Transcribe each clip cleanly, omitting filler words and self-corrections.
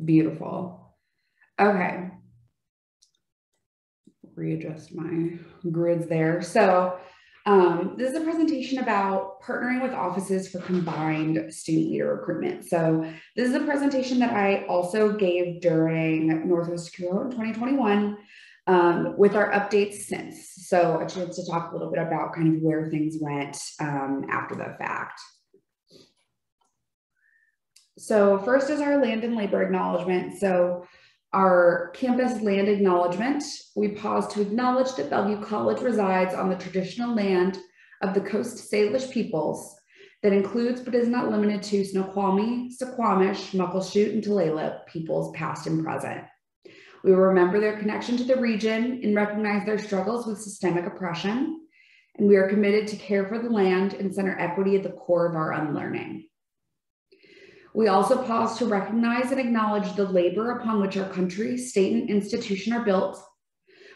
Beautiful. Okay. Readjust my grids there. So this is a presentation about partnering with offices for combined student leader recruitment. So this is a presentation that I also gave during NWACUHO in 2021 with our updates since. So a chance to talk a little bit about kind of where things went after the fact. So first is our land and labor acknowledgement. So our campus land acknowledgement, we pause to acknowledge that Bellevue College resides on the traditional land of the Coast Salish peoples that includes but is not limited to Snoqualmie, Suquamish, Muckleshoot, and Tulalip peoples past and present. We will remember their connection to the region and recognize their struggles with systemic oppression, and we are committed to care for the land and center equity at the core of our unlearning. We also pause to recognize and acknowledge the labor upon which our country, state, and institution are built.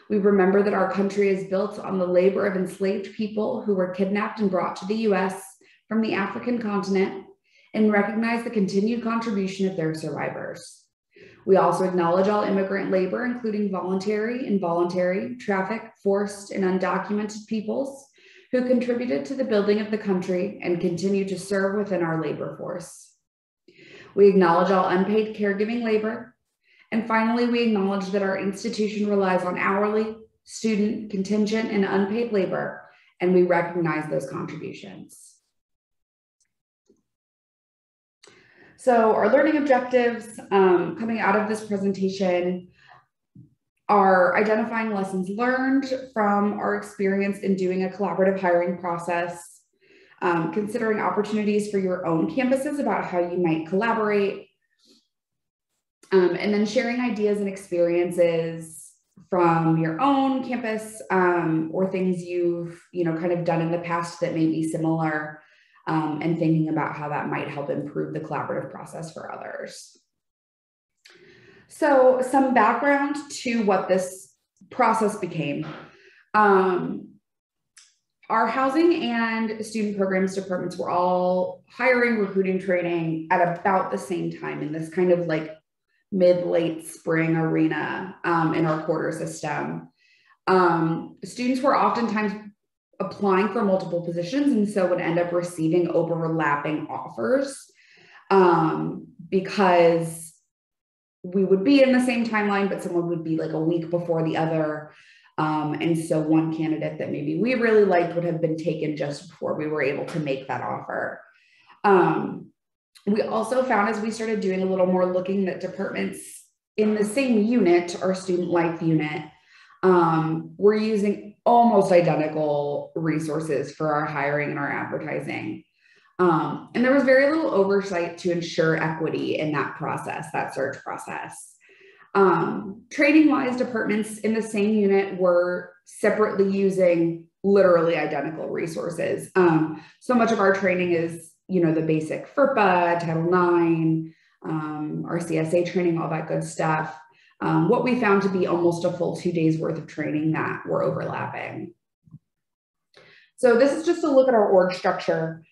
We remember that our country is built on the labor of enslaved people who were kidnapped and brought to the US from the African continent and recognize the continued contribution of their survivors. We also acknowledge all immigrant labor, including voluntary, involuntary, trafficked, forced, and undocumented peoples who contributed to the building of the country and continue to serve within our labor force. We acknowledge all unpaid caregiving labor. And finally, we acknowledge that our institution relies on hourly, student, contingent, and unpaid labor, and we recognize those contributions. So our learning objectives coming out of this presentation are identifying lessons learned from our experience in doing a collaborative hiring process, considering opportunities for your own campuses about how you might collaborate, and then sharing ideas and experiences from your own campus or things you've kind of done in the past that may be similar, and thinking about how that might help improve the collaborative process for others. So some background to what this process became. Our housing and student programs departments were all hiring, recruiting, training at about the same time in this kind of like mid-late spring arena in our quarter system. Students were oftentimes applying for multiple positions and so would end up receiving overlapping offers because we would be in the same timeline, but someone would be like a week before the other. And so one candidate that maybe we really liked would have been taken just before we were able to make that offer. We also found as we started doing a little more looking at departments in the same unit, our student life unit, we're using almost identical resources for our hiring and our advertising. And there was very little oversight to ensure equity in that process, that search process. Training-wise, departments in the same unit were separately using literally identical resources. So much of our training is, the basic FERPA, Title IX, our CSA training, all that good stuff. What we found to be almost a full 2 days worth of training that were overlapping. So this is just a look at our org structure.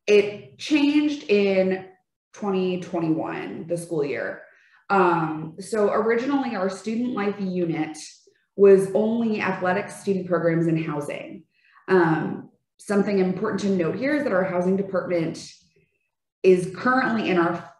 It changed in 2021, the school year. So originally our student life unit was only athletics, student programs, and housing. Something important to note here is that our housing department is currently in our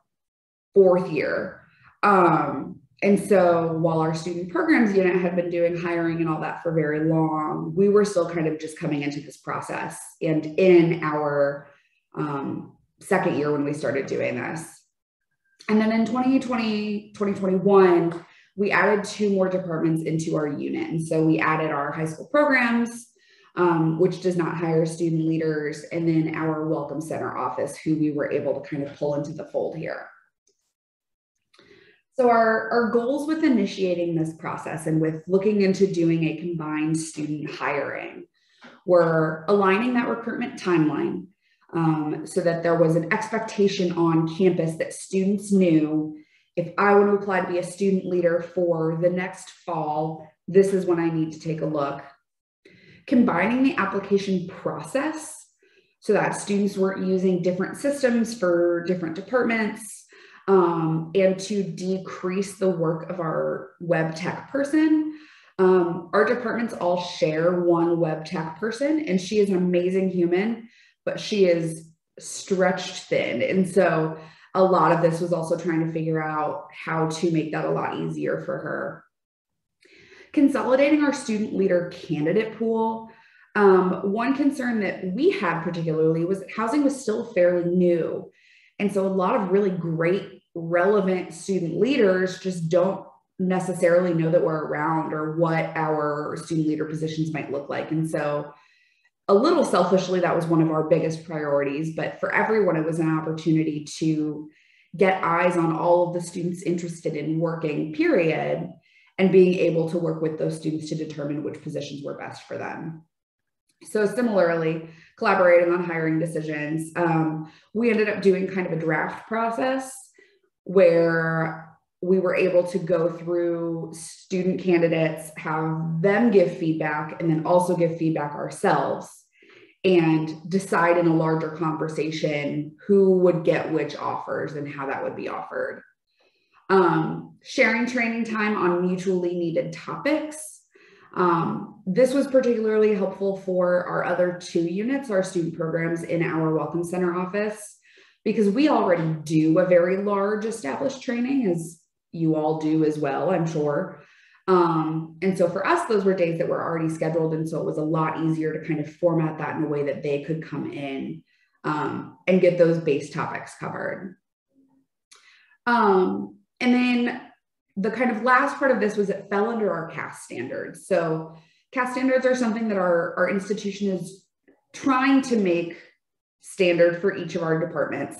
4th year. And so while our student programs unit had been doing hiring and all that for very long, we were still kind of just coming into this process and in our 2nd year when we started doing this. And then in 2021, we added 2 more departments into our unit. And so we added our high school programs, which does not hire student leaders, and then our Welcome Center office, who we were able to kind of pull into the fold here. So our goals with initiating this process and with looking into doing a combined student hiring were aligning that recruitment timeline, so that there was an expectation on campus that students knew, if I want to apply to be a student leader for the next fall, this is when I need to take a look. Combining the application process so that students weren't using different systems for different departments, and to decrease the work of our web tech person. Our departments all share one web tech person, and she is an amazing human, but she is stretched thin. And so a lot of this was also trying to figure out how to make that a lot easier for her. Consolidating our student leader candidate pool. One concern that we had particularly was that housing was still fairly new. And so a lot of really great, relevant student leaders just don't necessarily know that we're around or what our student leader positions might look like. And so a little selfishly, that was one of our biggest priorities, but for everyone, it was an opportunity to get eyes on all of the students interested in working, period, and being able to work with those students to determine which positions were best for them. So similarly, collaborating on hiring decisions, we ended up doing kind of a draft process where we were able to go through student candidates, have them give feedback, and then also give feedback ourselves and decide in a larger conversation who would get which offers and how that would be offered. Sharing training time on mutually needed topics. This was particularly helpful for our other 2 units, our student programs in our Welcome Center office, because we already do a very large established training, as you all do as well, I'm sure. And so for us, those were days that were already scheduled. And so it was a lot easier to kind of format that in a way that they could come in and get those base topics covered. And then the kind of last part of this was it fell under our CAS standards. So CAS standards are something that our institution is trying to make standard for each of our departments.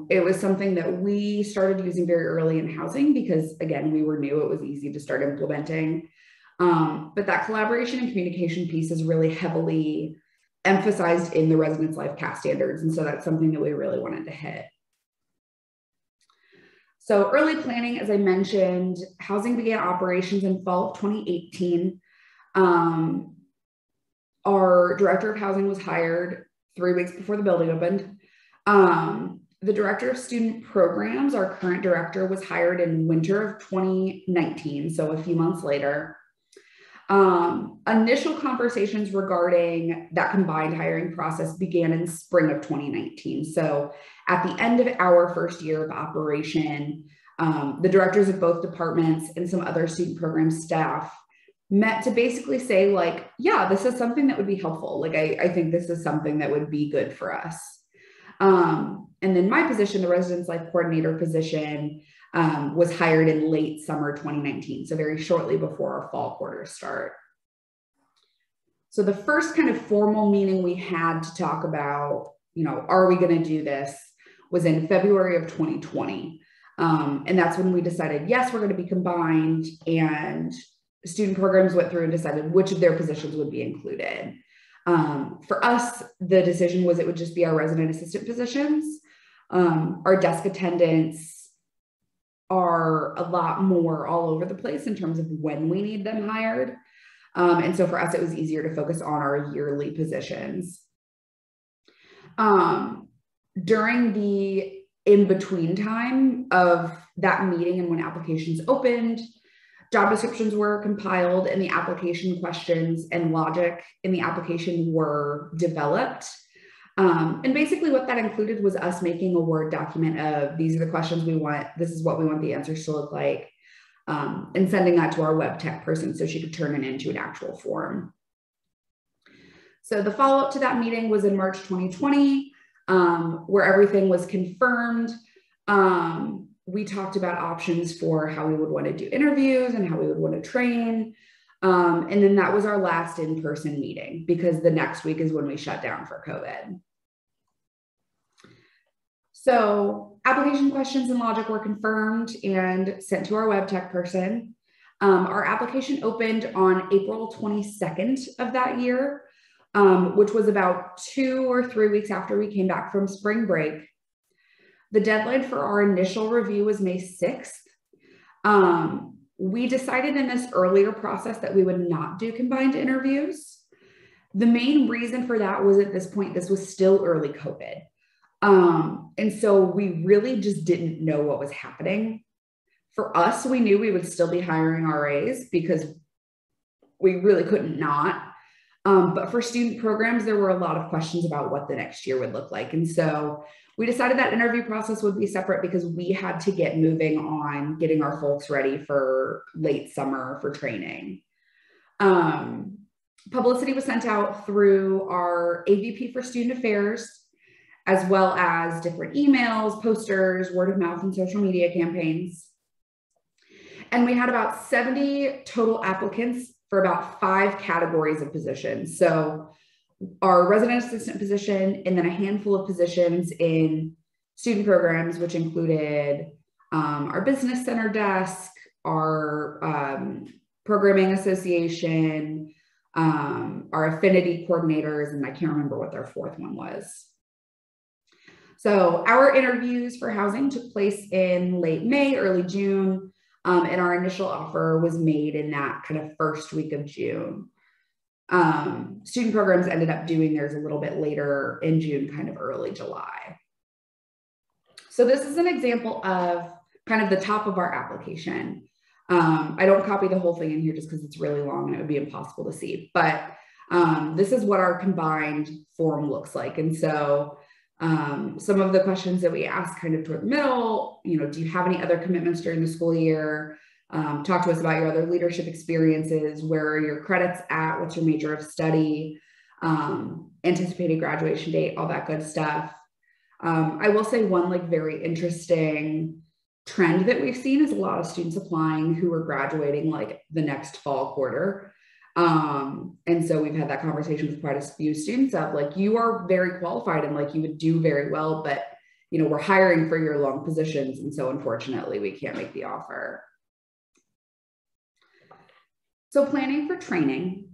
It was something that we started using very early in housing because, again, we were new. It was easy to start implementing. But that collaboration and communication piece is really heavily emphasized in the residence life CAS standards. And so that's something that we really wanted to hit. So early planning, as I mentioned, housing began operations in fall of 2018. Our director of housing was hired 3 weeks before the building opened. The director of student programs, our current director, was hired in winter of 2019, so a few months later. Initial conversations regarding that combined hiring process began in spring of 2019. So at the end of our first year of operation, the directors of both departments and some other student program staff met to basically say, like, yeah, this is something that would be helpful. Like, I think this is something that would be good for us. And then my position, the residence life coordinator position, was hired in late summer 2019, so very shortly before our fall quarter start. So the first kind of formal meeting we had to talk about, are we going to do this, was in February of 2020. And that's when we decided, yes, we're going to be combined, and student programs went through and decided which of their positions would be included. For us, the decision was it would just be our resident assistant positions. Our desk attendants are a lot more all over the place in terms of when we need them hired. And so for us, it was easier to focus on our yearly positions. During the in-between time of that meeting and when applications opened, job descriptions were compiled and the application questions and logic in the application were developed. And basically what that included was us making a Word document of these are the questions we want, this is what we want the answers to look like, and sending that to our web tech person so she could turn it into an actual form. So the follow-up to that meeting was in March 2020, where everything was confirmed. We talked about options for how we would want to do interviews and how we would want to train. And then that was our last in-person meeting because the next week is when we shut down for COVID. So application questions and logic were confirmed and sent to our web tech person. Our application opened on April 22nd of that year, which was about 2 or 3 weeks after we came back from spring break. The deadline for our initial review was May 6th. We decided in this earlier process that we would not do combined interviews. The main reason for that was at this point, this was still early COVID. And so we really just didn't know what was happening. For us, we knew we would still be hiring RAs because we really couldn't not. But for student programs, there were a lot of questions about what the next year would look like. And so we decided that interview process would be separate because we had to get moving on getting our folks ready for late summer for training. Publicity was sent out through our AVP for Student Affairs, as well as different emails, posters, word of mouth, and social media campaigns. And we had about 70 total applicants for about 5 categories of positions. So our resident assistant position, and then a handful of positions in student programs, which included our business center desk, our programming association, our affinity coordinators, and I can't remember what their 4th one was. So our interviews for housing took place in late May, early June, and our initial offer was made in that kind of first week of June. Student programs ended up doing theirs a little bit later in June, kind of early July. So this is an example of kind of the top of our application. I don't copy the whole thing in here just because it's really long and it would be impossible to see, but this is what our combined form looks like. And so some of the questions that we asked kind of toward the middle, do you have any other commitments during the school year? Talk to us about your other leadership experiences. Where are your credits at? What's your major of study? Anticipated graduation date, all that good stuff. I will say one very interesting trend that we've seen is a lot of students applying who are graduating the next fall quarter. And so we've had that conversation with quite a few students of you are very qualified and you would do very well, but we're hiring for your long positions. And so unfortunately we can't make the offer. So planning for training.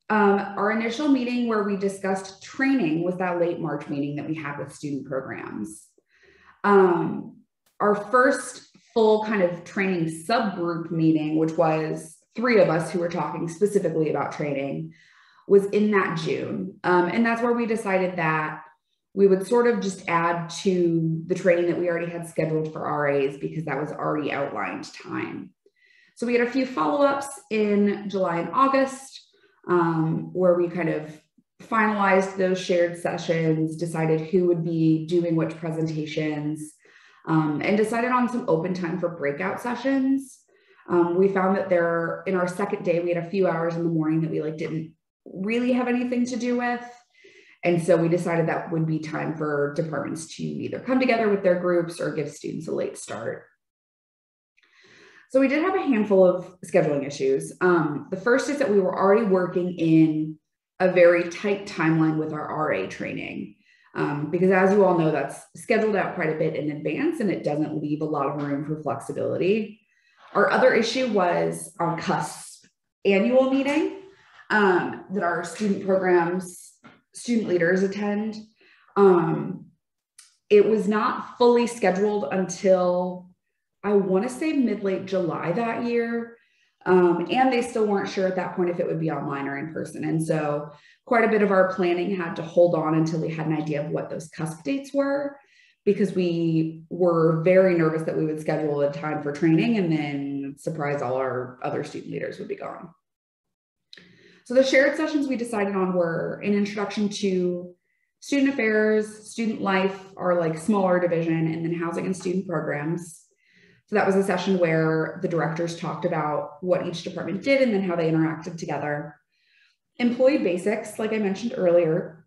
Our initial meeting where we discussed training was that late March meeting that we had with student programs. Our first full kind of training subgroup meeting, which was 3 of us who were talking specifically about training, was in that June. And that's where we decided that we would sort of just add to the training that we already had scheduled for RAs because that was already outlined time. So we had a few follow-ups in July and August where we kind of finalized those shared sessions, decided who would be doing which presentations, and decided on some open time for breakout sessions. We found that in our second day, we had a few hours in the morning that we didn't really have anything to do with. And so we decided that would be time for departments to either come together with their groups or give students a late start. So we did have a handful of scheduling issues. The first is that we were already working in a very tight timeline with our RA training. Because as you all know, that's scheduled out quite a bit in advance and it doesn't leave a lot of room for flexibility. Our other issue was our CUSP annual meeting that our student programs, student leaders attend. It was not fully scheduled until I want to say mid-late July that year. And they still weren't sure at that point if it would be online or in person. And so quite a bit of our planning had to hold on until we had an idea of what those CUSP dates were, because we were very nervous that we would schedule a time for training and then surprise, all our other student leaders would be gone. So the shared sessions we decided on were an introduction to student affairs, student life, our smaller division, and then housing and student programs. So that was a session where the directors talked about what each department did and then how they interacted together. Employee basics, like I mentioned earlier,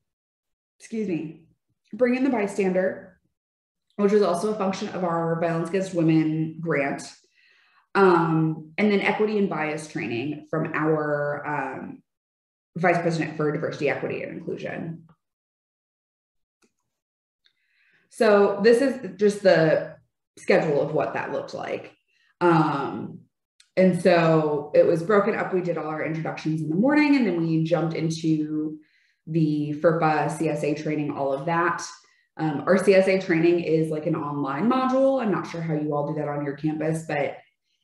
bring in the bystander, which is also a function of our Violence Against Women grant. And then equity and bias training from our Vice President for Diversity, Equity, and Inclusion. So this is just the schedule of what that looked like. And so it was broken up. We did all our introductions in the morning, and then we jumped into the FERPA CSA training, all of that. Our CSA training is an online module. I'm not sure how you all do that on your campus, but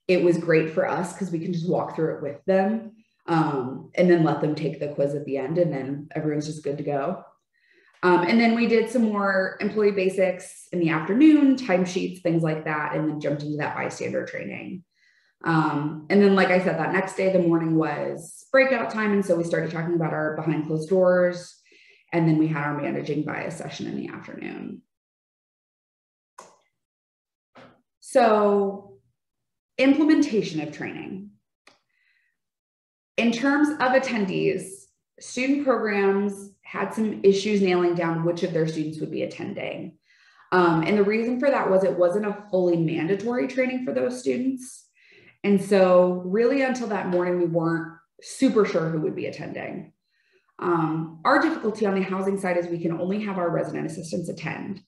it was great for us because we can just walk through it with them and then let them take the quiz at the end, and then everyone's just good to go. And then we did some more employee basics in the afternoon, timesheets, things like that, and then jumped into that bystander training. And then, like I said, that next day, the morning was breakout time. And so we started talking about our behind closed doors. And then we had our managing bias session in the afternoon. So, implementation of training. In terms of attendees, student programs had some issues nailing down which of their students would be attending. And the reason for that was it wasn't a fully mandatory training for those students. And so really until that morning, we weren't super sure who would be attending. Our difficulty on the housing side is we can only have our resident assistants attend.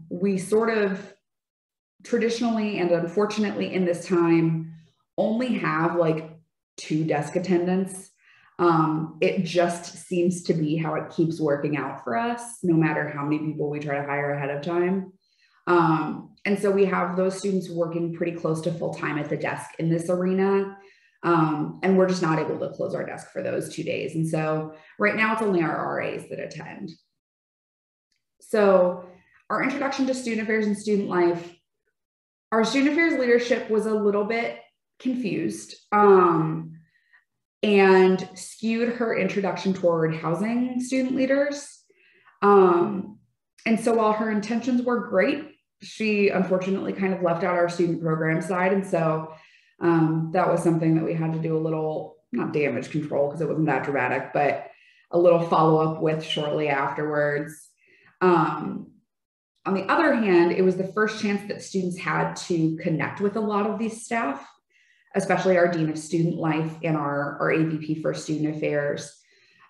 We sort of traditionally and unfortunately in this time only have like 2 desk attendants. It just seems to be how it keeps working out for us, no matter how many people we try to hire ahead of time. And so we have those students working pretty close to full time at the desk in this arena. And we're just not able to close our desk for those 2 days. And so right now it's only our RAs that attend. So our introduction to student affairs and student life, our student affairs leadership was a little bit confused and skewed her introduction toward housing student leaders. And so while her intentions were great, she unfortunately kind of left out our student program side. And so that was something that we had to do a little, not damage control because it wasn't that dramatic, but a little follow-up with shortly afterwards. On the other hand, it was the first chance that students had to connect with a lot of these staff, especially our Dean of Student Life and our AVP for Student Affairs.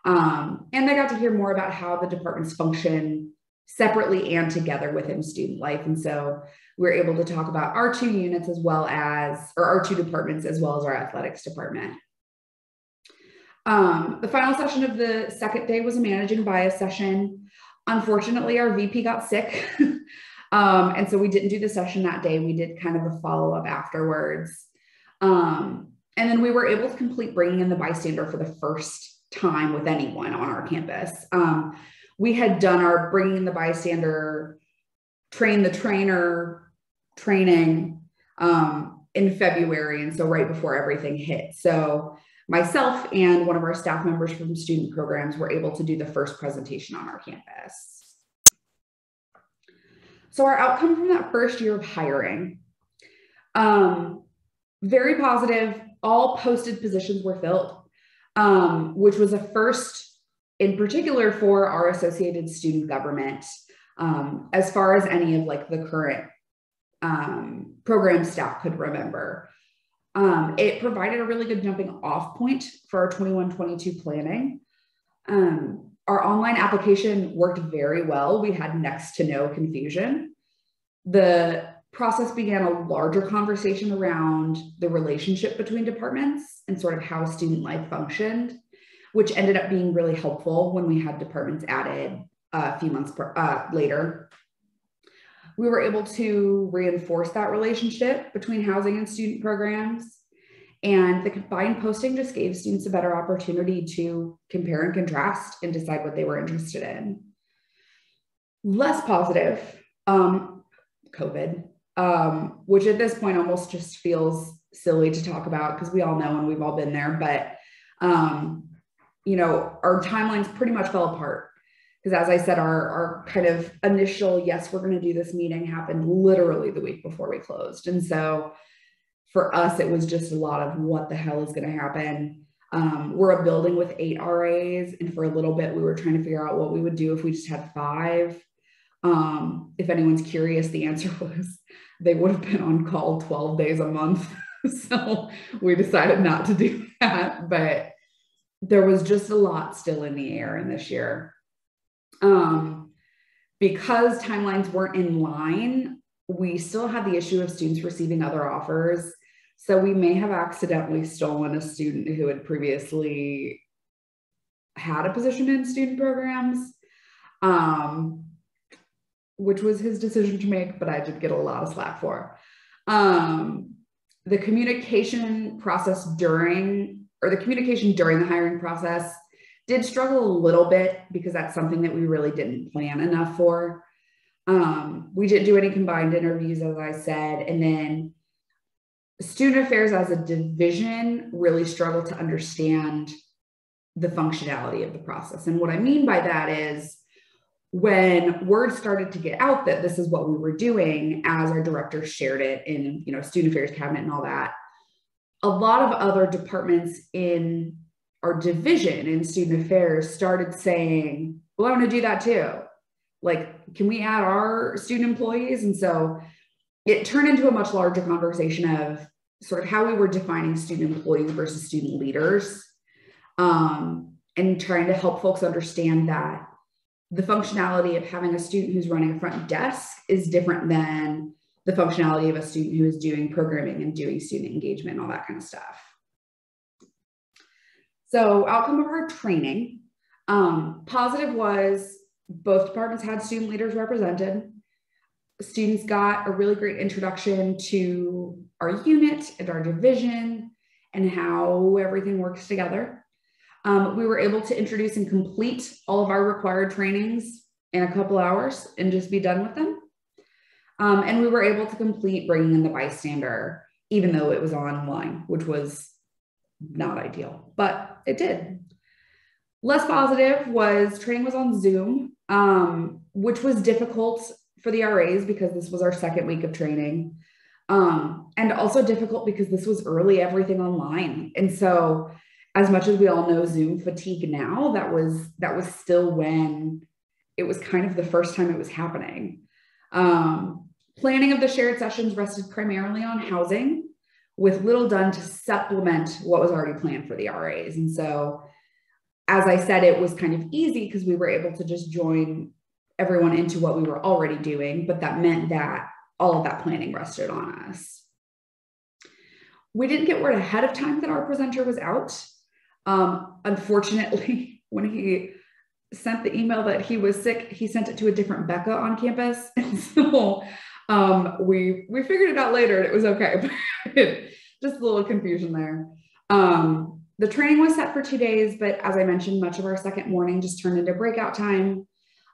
And they got to hear more about how the departments function separately and together within student life. And so we're able to talk about our 2 units as well as, or our 2 departments as well as our athletics department. The final session of the second day was a managing bias session. Unfortunately, our VP got sick. And so we didn't do the session that day. We did kind of a follow-up afterwards. And then we were able to complete bringing in the bystander for the first time with anyone on our campus. We had done our bringing in the bystander, train the trainer training in February. And so right before everything hit. So myself and one of our staff members from student programs were able to do the first presentation on our campus. So our outcome from that first year of hiring, very positive. All posted positions were filled, which was a first in particular for our associated student government, as far as any of like the current program staff could remember. It provided a really good jumping off point for our 21-22 planning. Our online application worked very well. We had next to no confusion. The process began a larger conversation around the relationship between departments and sort of how student life functioned, which ended up being really helpful when we had departments added a few months later. We were able to reinforce that relationship between housing and student programs. And the combined posting just gave students a better opportunity to compare and contrast and decide what they were interested in. Less positive, COVID, which at this point almost just feels silly to talk about because we all know and we've all been there, but you know, our timelines pretty much fell apart. Because as I said, our kind of initial, yes, we're going to do this meeting happened literally the week before we closed. And so for us, it was just a lot of what the hell is going to happen. We're a building with 8 RAs. And for a little bit, we were trying to figure out what we would do if we just had 5. If anyone's curious, the answer was they would have been on call 12 days a month. So we decided not to do that. But there was just a lot still in the air in this year. Because timelines weren't in line, we still had the issue of students receiving other offers. So we may have accidentally stolen a student who had previously had a position in student programs, which was his decision to make, but I did get a lot of slack for. The communication process during the hiring process Did struggle a little bit because that's something that we really didn't plan enough for. We didn't do any combined interviews, as I said, and then student affairs as a division really struggled to understand the functionality of the process. And what I mean by that is when word started to get out that this is what we were doing, as our director shared it in, student affairs cabinet and all that, a lot of other departments in our division in student affairs started saying, well, I want to do that too. Like, can we add our student employees? And so it turned into a much larger conversation of sort of how we were defining student employees versus student leaders, and trying to help folks understand that the functionality of having a student who's running a front desk is different than the functionality of a student who is doing programming and doing student engagement and all that kind of stuff. So outcome of our training, positive was both departments had student leaders represented. Students got a really great introduction to our unit and our division and how everything works together. We were able to introduce and complete all of our required trainings in a couple hours and just be done with them. And we were able to complete bringing in the bystander, even though it was online, which was not ideal, but it did. Less positive was training was on Zoom, which was difficult for the RAs because this was our second week of training, and also difficult because this was early everything online. And so as much as we all know Zoom fatigue now, that was still when it was kind of the first time it was happening. Planning of the shared sessions rested primarily on housing, with little done to supplement what was already planned for the RAs. And so, as I said, it was kind of easy because we were able to just join everyone into what we were already doing, but that meant that all of that planning rested on us. We didn't get word ahead of time that our presenter was out. Unfortunately, when he sent the email that he was sick, he sent it to a different Becca on campus. And so we figured it out later and it was okay, but just a little confusion there. The training was set for 2 days, but as I mentioned, much of our second morning just turned into breakout time.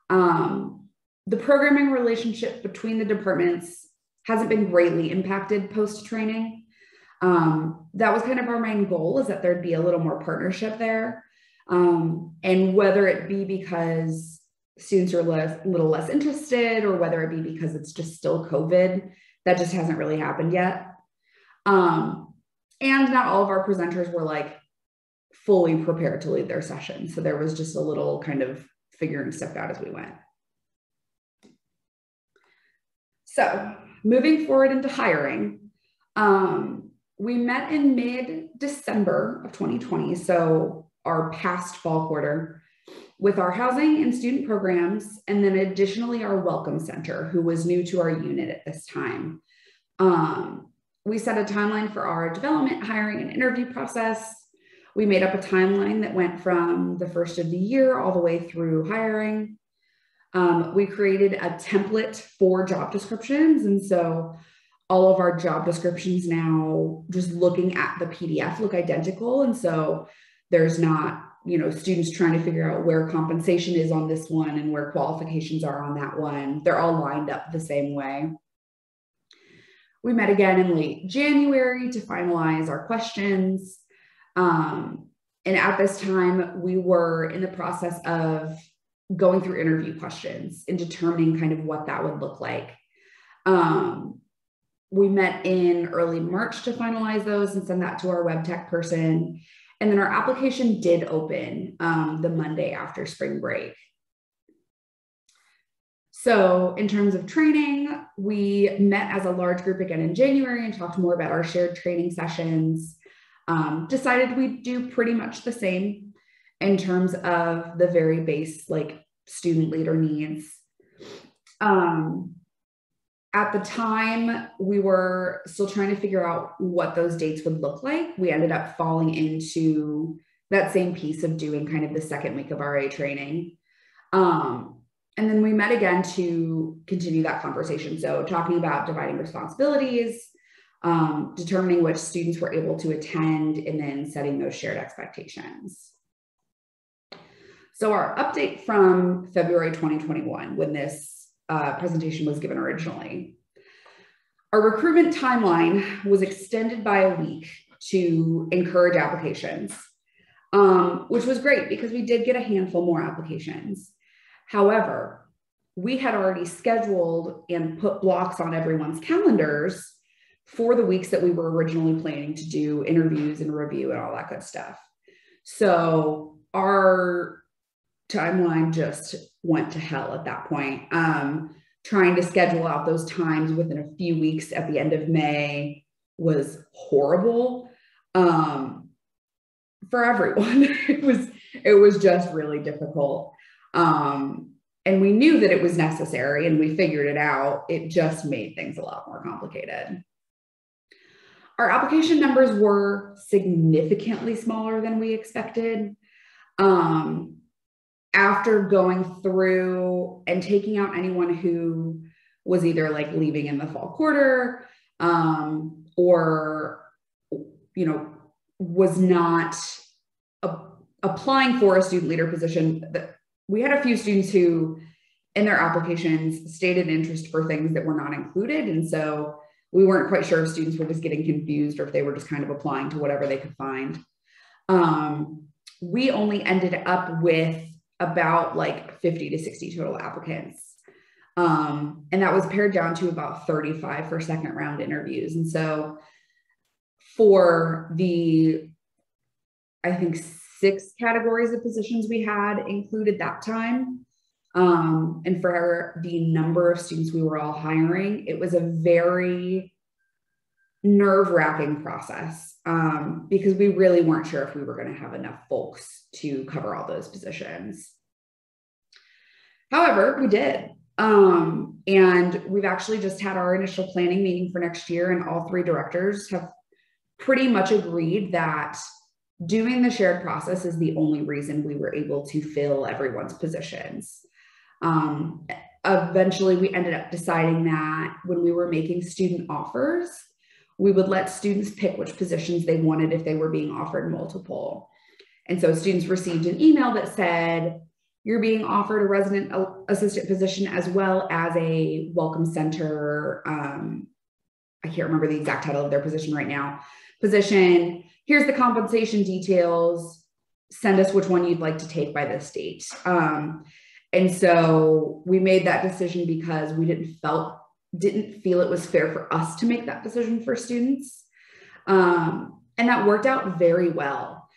The programming relationship between the departments hasn't been greatly impacted post-training. That was kind of our main goal, is that there'd be a little more partnership there. And whether it be because students are a little less interested, or whether it be because it's just still COVID, that just hasn't really happened yet. And not all of our presenters were like fully prepared to lead their session. So there was just a little kind of figuring stuff out as we went. So moving forward into hiring, we met in mid-December of 2020, so our past fall quarter, with our housing and student programs, and then additionally our welcome center, who was new to our unit at this time. We set a timeline for our development, hiring, and interview process. We made up a timeline that went from the first of the year all the way through hiring. We created a template for job descriptions, and so all of our job descriptions now, just looking at the PDF, look identical. And so there's not, students trying to figure out where compensation is on this one and where qualifications are on that one. They're all lined up the same way. We met again in late January to finalize our questions. And at this time, we were in the process of going through interview questions and determining kind of what that would look like. We met in early March to finalize those and send that to our web tech person. And then our application did open the Monday after spring break. So in terms of training, we met as a large group again in January and talked more about our shared training sessions. Decided we'd do pretty much the same in terms of the very base, like student leader needs. At the time, we were still trying to figure out what those dates would look like. We ended up falling into that same piece of doing kind of the second week of RA training. And then we met again to continue that conversation. So talking about dividing responsibilities, determining which students were able to attend, and then setting those shared expectations. So our update from February 2021, when this presentation was given originally, our recruitment timeline was extended by a week to encourage applications, which was great because we did get a handful more applications. However, we had already scheduled and put blocks on everyone's calendars for the weeks that we were originally planning to do interviews and review and all that good stuff. So our timeline just went to hell at that point. Trying to schedule out those times within a few weeks at the end of May was horrible for everyone. It was just really difficult. And we knew that it was necessary and we figured it out. It just made things a lot more complicated. Our application numbers were significantly smaller than we expected. After going through and taking out anyone who was either like leaving in the fall quarter, or, you know, was not applying for a student leader position, we had a few students who in their applications stated interest for things that were not included. And so we weren't quite sure if students were just getting confused or if they were just kind of applying to whatever they could find. We only ended up with about like 50 to 60 total applicants. And that was pared down to about 35 for second round interviews. And so for the, I think 6 categories of positions we had included that time. And for the number of students we were all hiring, it was a very nerve-wracking process because we really weren't sure if we were going to have enough folks to cover all those positions. However, we did. And we've actually just had our initial planning meeting for next year, and all 3 directors have pretty much agreed that doing the shared process is the only reason we were able to fill everyone's positions. Eventually, we ended up deciding that when we were making student offers, we would let students pick which positions they wanted if they were being offered multiple. And so students received an email that said, you're being offered a resident assistant position as well as a welcome center. I can't remember the exact title of their position right now. Position, here's the compensation details. Send us which one you'd like to take by this date. And so we made that decision because we didn't feel it was fair for us to make that decision for students. And that worked out very well.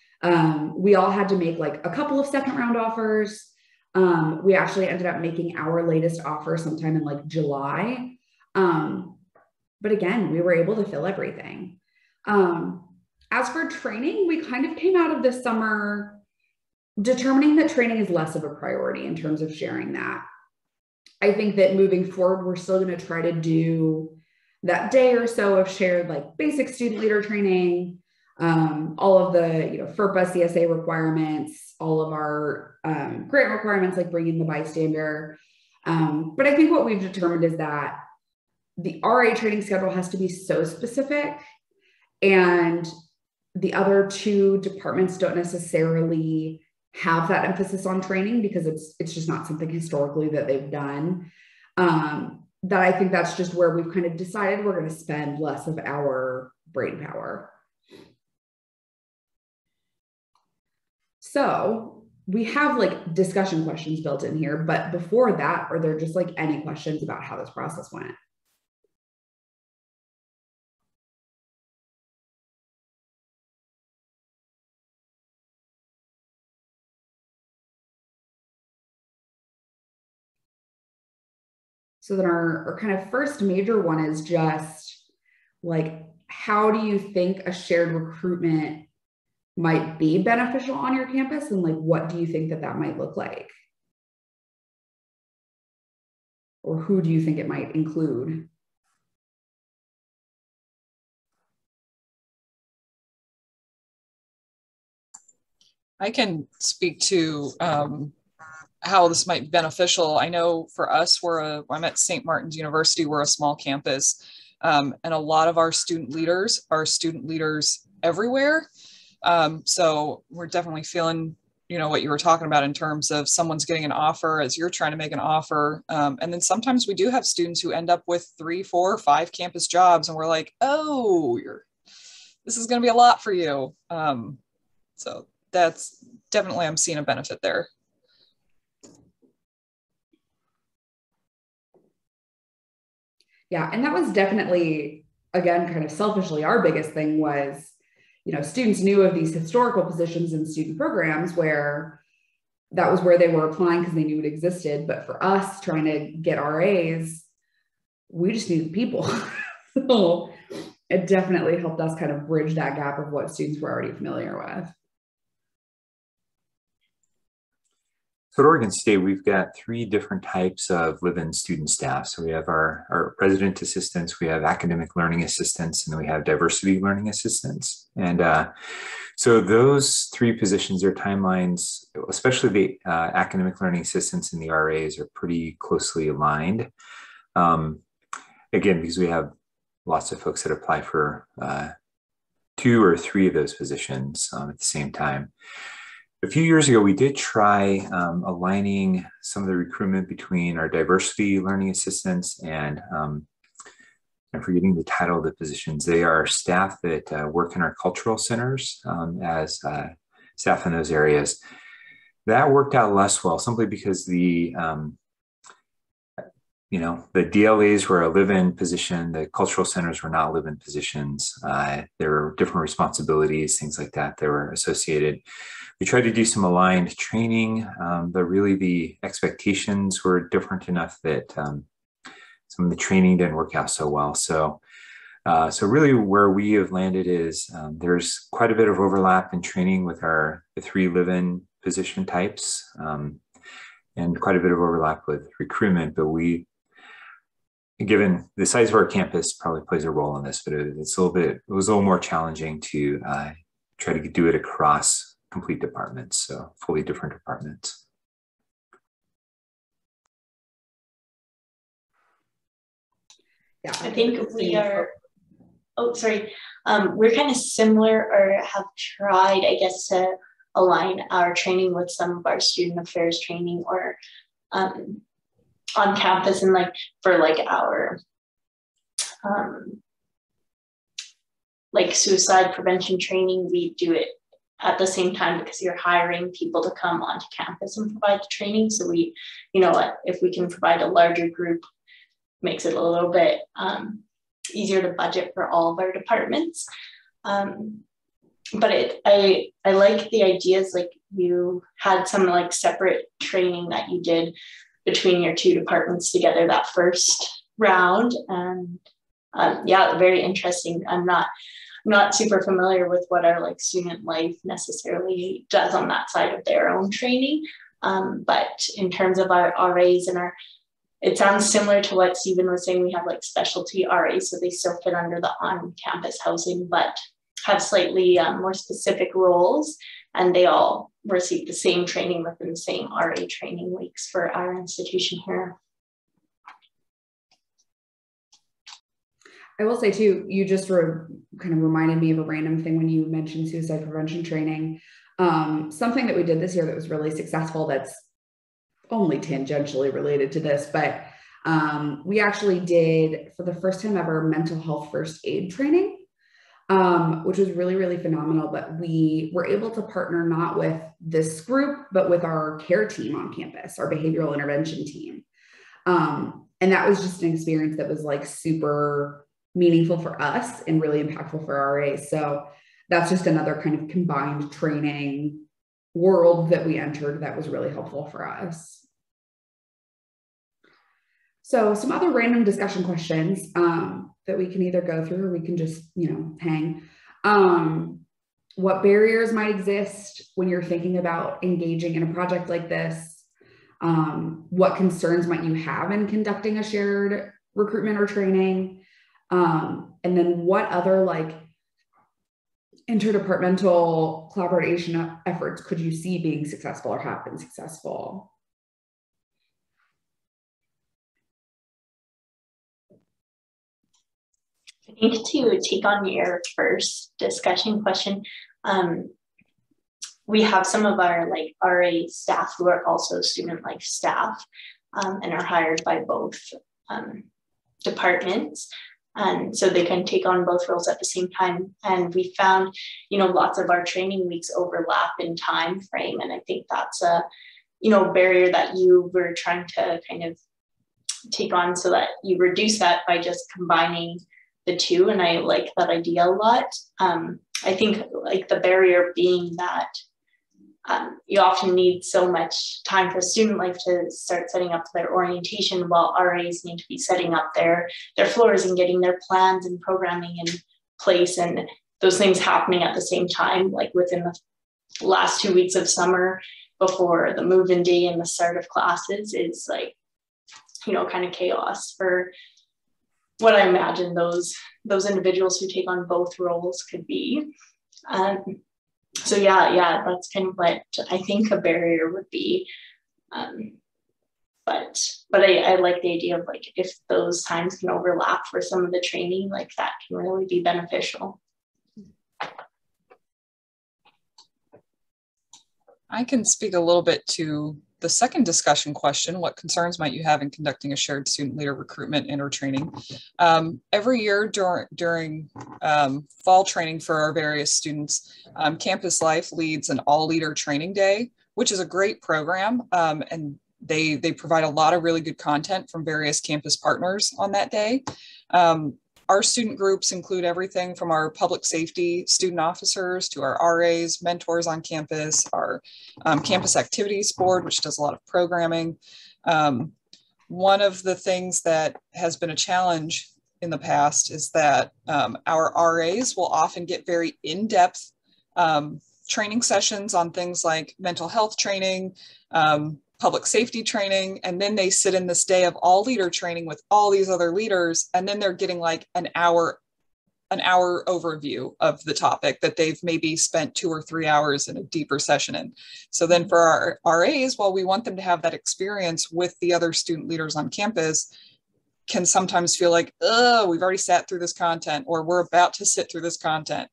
We all had to make like a couple of second round offers. We actually ended up making our latest offer sometime in like July. But again, we were able to fill everything. As for training, we kind of came out of this summer determining that training is less of a priority in terms of sharing that. I think that moving forward, we're still going to try to do that day or so of shared like basic student leader training, all of the FERPA CSA requirements, all of our grant requirements like bringing the bystander. But I think what we've determined is that the RA training schedule has to be so specific, and the other 2 departments don't necessarily have that emphasis on training because it's just not something historically that they've done. That I think that's just where we've kind of decided we're going to spend less of our brain power. So we have like discussion questions built in here, but before that, are there just like any questions about how this process went? So then our kind of first major one is just like, how do you think a shared recruitment might be beneficial on your campus? And like, what do you think that might look like? Or who do you think it might include? I can speak to how this might be beneficial. I know for us, I'm at St. Martin's University, we're a small campus, and a lot of our student leaders are student leaders everywhere. So we're definitely feeling, what you were talking about in terms of someone's getting an offer as you're trying to make an offer. And then sometimes we do have students who end up with 3, 4, 5 campus jobs, and we're like, oh, this is going to be a lot for you. So that's definitely, I'm seeing a benefit there. Yeah, and that was definitely, again, kind of selfishly, our biggest thing was, students knew of these historical positions in student programs where that was where they were applying because they knew it existed. But for us trying to get RAs, we just needed people. So it definitely helped us kind of bridge that gap of what students were already familiar with. So at Oregon State, we've got 3 different types of live-in student staff. So we have our resident assistants, we have academic learning assistants, and then we have diversity learning assistants. And so those 3 positions, their timelines, especially the academic learning assistants and the RAs, are pretty closely aligned. Again, because we have lots of folks that apply for 2 or 3 of those positions at the same time. A few years ago, we did try aligning some of the recruitment between our diversity learning assistants and I'm forgetting the title of the positions. They are staff that work in our cultural centers as staff in those areas. That worked out less well, simply because the DLAs were a live-in position. The cultural centers were not live-in positions. There were different responsibilities, things like that were associated. We tried to do some aligned training, but really the expectations were different enough that some of the training didn't work out so well. So really where we have landed is there's quite a bit of overlap in training with the 3 live-in position types, and quite a bit of overlap with recruitment, but given the size of our campus probably plays a role in this, but it was a little more challenging to try to do it across complete departments, so fully different departments. Yeah, I think we are, we're kind of similar, or have tried, I guess, to align our training with some of our student affairs training, or on campus, and for our suicide prevention training, we do it at the same time because you're hiring people to come onto campus and provide the training. So we, if we can provide a larger group, makes it a little bit easier to budget for all of our departments. But I like the ideas, you had some separate training that you did between your 2 departments together that first round. And yeah, very interesting. I'm not super familiar with what our student life necessarily does on that side of their own training. But in terms of our RAs and it sounds similar to what Stephen was saying. We have specialty RAs, so they still fit under the on-campus housing, but have slightly more specific roles, and they all receive the same training within the same RA training weeks for our institution here. I will say too, you just kind of reminded me of a random thing when you mentioned suicide prevention training. Something that we did this year that was really successful, that's only tangentially related to this, but we actually did, for the first time ever, mental health first aid training, which was really, really phenomenal. But we were able to partner not with this group, but with our care team on campus, our behavioral intervention team. And that was just an experience that was super meaningful for us and really impactful for our RAs. So that's just another kind of combined training world that we entered that was really helpful for us. So some other random discussion questions that we can either go through or we can just, hang. What barriers might exist when you're thinking about engaging in a project like this? What concerns might you have in conducting a shared recruitment or training? And then what other interdepartmental collaboration efforts could you see being successful or have been successful? I think to take on your first discussion question, we have some of our like RA staff who are also student life staff and are hired by both departments. And so they can take on both roles at the same time. And we found, you know, lots of our training weeks overlap in time frame. And I think that's a, you know, barrier that you were trying to kind of take on, so that you reduce that by just combining the two. And I like that idea a lot. I think like the barrier being that you often need so much time for student life to start setting up their orientation, while RAs need to be setting up their floors and getting their plans and programming in place, and those things happening at the same time, like within the last 2 weeks of summer before the move-in day and the start of classes is like, you know, kind of chaos for what I imagine those individuals who take on both roles could be. So yeah, that's kind of what I think a barrier would be. But I like the idea of like, if those times can overlap for some of the training, like that can really be beneficial. I can speak a little bit to the second discussion question: what concerns might you have in conducting a shared student leader recruitment inter-training? Every year during fall training for our various students, Campus Life leads an all-leader training day, which is a great program. And they provide a lot of really good content from various campus partners on that day. Our student groups include everything from our public safety student officers to our RAs, mentors on campus, our campus activities board, which does a lot of programming. One of the things that has been a challenge in the past is that our RAs will often get very in-depth training sessions on things like mental health training, public safety training, and then they sit in this day of all leader training with all these other leaders, and then they're getting like an hour overview of the topic that they've maybe spent 2 or 3 hours in a deeper session in. So then for our RAs, while we want them to have that experience with the other student leaders on campus, can sometimes feel like, oh, we've already sat through this content, or we're about to sit through this content.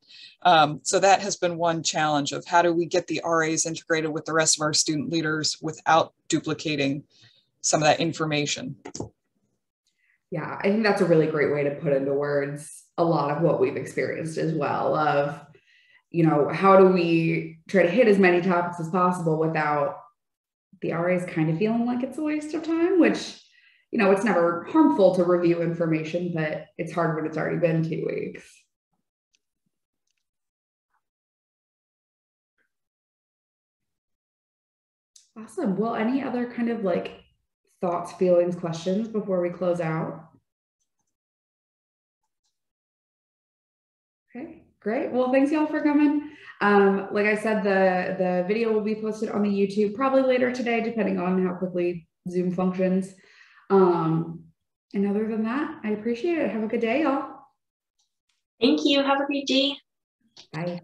So that has been one challenge of how do we get the RAs integrated with the rest of our student leaders without duplicating some of that information. Yeah, I think that's a really great way to put into words a lot of what we've experienced as well of, you know, how do we try to hit as many topics as possible without the RAs kind of feeling like it's a waste of time, which, you know, it's never harmful to review information, but it's hard when it's already been 2 weeks. Awesome. Well, any other kind of like thoughts, feelings, questions before we close out? Okay, great. Well, thanks y'all for coming. Like I said, the video will be posted on the YouTube probably later today, depending on how quickly Zoom functions. And other than that, I appreciate it. Have a good day, y'all. Thank you. Have a great day. Bye.